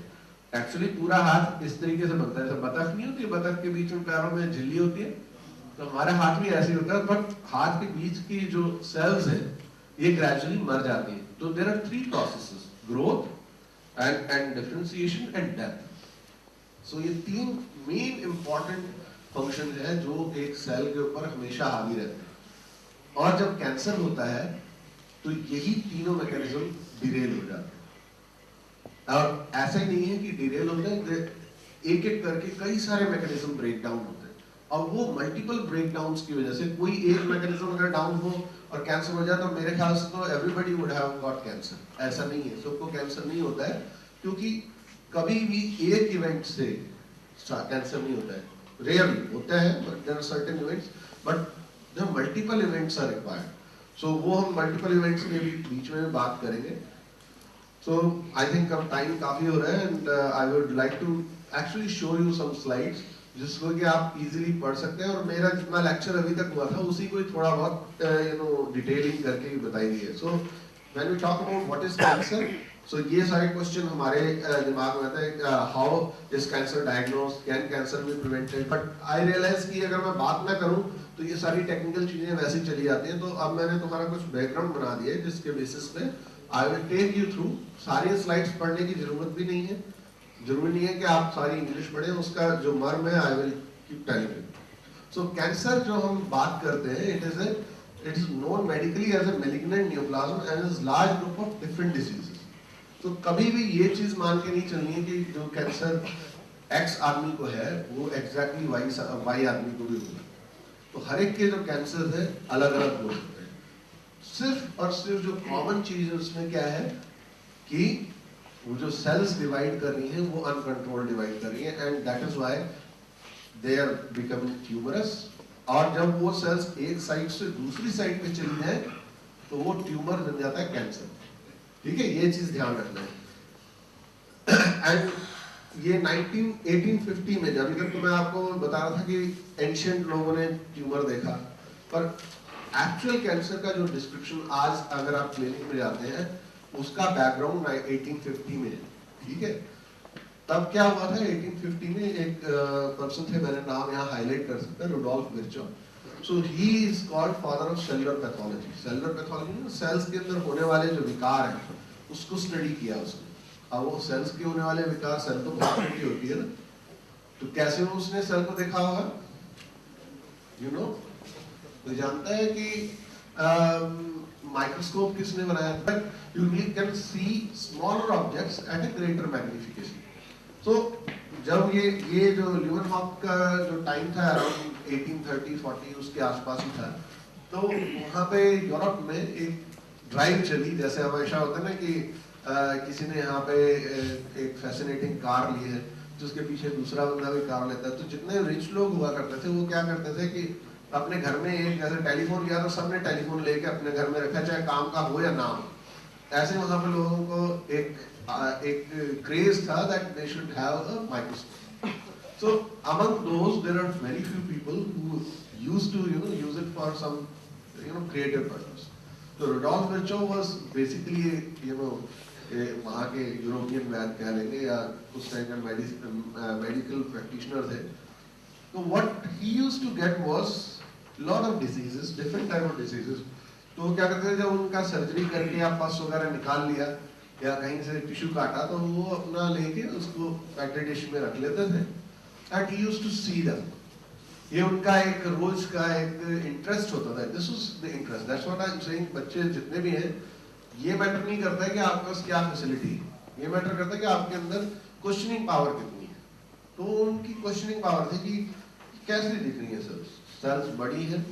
एक्चुअली पूरा हाथ इस तरीके से बनता है, जैसे बतख नहीं होती, बतख के बीच में पैरों में झिल्ली होती है, तो हमारा हाथ भी ऐसे ही होता है, बट हाथ के बीच की जो सेल्स है ये ग्रेजुअली मर जाती है। तो there are 3 processes, growth and differentiation and death. So ये 3 मेन इंपॉर्टेंट फंक्शन है जो एक सेल के ऊपर हमेशा हावी रहते हैं। और जब कैंसर होता है तो यही तीनों मैकेनिज्म डिरेल हो जाते हैं। और ऐसा ही नहीं है कि डिरेल होते हैं, एक एक करके कई सारे मैकेनिज्म ब्रेक डाउन होते हैं, और वो मल्टीपल ब्रेक डाउन्स की वजह से कोई एक मैकेनिज्म अगर डाउन हो और कैंसर हो जाए तो मेरे ख्याल से तो everybody would have got cancer. ऐसा नहीं है, सबको कैंसर नहीं होता है, क्योंकि कभी भी एक इवेंट से कैंसर नहीं होता है। रेयरली होता है, but there are certain events, but the multiple events are required. So वो हम multiple events के बीच में बात करेंगे। So I think अब टाइम काफी हो रहा है, and I would like to actually show you some slides जिसको कि आप easily पढ़ सकते हैं, और मेरा जितना लेक्चर अभी तक हुआ था उसी को थोड़ा बहुत डिटेलिंग करके बताई गई है। So when we talk about what is cancer, so ये सारे क्वेश्चन हमारे दिमाग में आते हैं, how is cancer diagnosed, can cancer be prevented, but I realise कि अगर मैं बात ना करूं तो ये सारी टेक्निकल चीजें वैसे ही चली जाती हैं। तो अब मैंने तुम्हारा कुछ बैकग्राउंड बना दिया है जिसके बेसिस पे I will take you through. सारी स्लाइड्स पढ़ने की जरूरत भी नहीं है, जरूरी नहीं है कि आप सारी इंग्लिश पढ़ें, उसका जो मर्म है I will keep telling you. So cancer जो हम बात करते हैं, it is known medically as a malignant neoplasm and is large group of different diseases. तो कभी भी ये चीज मान के नहीं चलनी है कि जो कैंसर एक्स आदमी को है वो एग्जैक्टली वाई आदमी को भी होगा। तो हर एक के जो कैंसर है अलग अलग हो सकते हैं। सिर्फ और सिर्फ जो कॉमन चीज है उसमें क्या है कि वो जो सेल्स डिवाइड कर रही है वो अनकंट्रोल्ड डिवाइड कर रही है, and that is why they are becoming tumorous. और जब वो सेल्स एक साइड से दूसरी साइड पे चली जाए तो वो ट्यूमर बन जाता है कैंसर। ठीक है, ये चीज ध्यान रखना है। एंड ये 1850 में, जब तक तो मैं आपको बता रहा था कि एंशिएंट लोगों ने ट्यूमर देखा, पर एक्चुअल कैंसर का जो डिस्क्रिप्शन आज अगर आप क्लिनिक में जाते हैं उसका बैकग्राउंड 1850 में है। ठीक है, तब क्या हुआ था 1850 में, एक पर्सन थे, मैंने नाम यहाँ हाईलाइट कर सकता है, Rudolf Virchow. So he is called father of cellular pathology. Cellular pathology में सेल्स के अंदर होने वाले जो विकार हैं उसको स्टडी किया उसने। अब वो सेल्स के होने वाले विकार, सेल तो बहुत छोटी होती है ना, तो कैसे उसने सेल को देखा होगा? यू नो, कोई जानता है कि माइक्रोस्कोप किसने बनाया था? You can see smaller objects at a greater magnification. So जब ये जो ल्यूवेनहॉक का जो टाइम था अराउंड 1830-40 उसके आसपास ही था, तो वहाँ पे यूरोप में एक ड्राइव चली, जैसे हमेशा होता है ना कि किसी ने यहाँ पे एक फैसिनेटिंग कार ली है तो उसके पीछे दूसरा बंदा भी कार लेता है। तो जितने रिच लोग हुआ करते थे वो क्या करते थे कि अपने घर में एक जैसे टेलीफोन लिया तो सबने टेलीफोन लेके अपने घर में रखा, चाहे काम का हो या ना हो। ऐसे वहाँ पे लोगों को एक क्रेज था that they should have a microscope. So among those, there are very few people who used to use it for some creative purpose. So Rudolf Virchow was basically वहाँ के यूरोपियन वैद कह लेंगे या उस टाइम का मेडिकल प्रैक्टिशनर थे. So what he used to get was lot of diseases, different type of diseases. तो वो क्या करते थे, जब उनका सर्जरी करके या पस वगैरह निकाल लिया या कहीं से टिश्यू काटा तो वो अपना लेके उसको पैकेट डिश में रख लेते थे. And he used to see them. ये उनका एक रोज का एक इंटरेस्ट होता था. This was the interest. That's what I'm saying. बच्चे जितने भी हैं, ये मैटर नहीं करता है कि आपके पास क्या फैसिलिटी है, ये मैटर करता है कि आपके अंदर क्वेश्चनिंग पावर कितनी है. तो उनकी क्वेश्चनिंग पावर थी कि कैसे दिख रही है सेल्स बड़ी है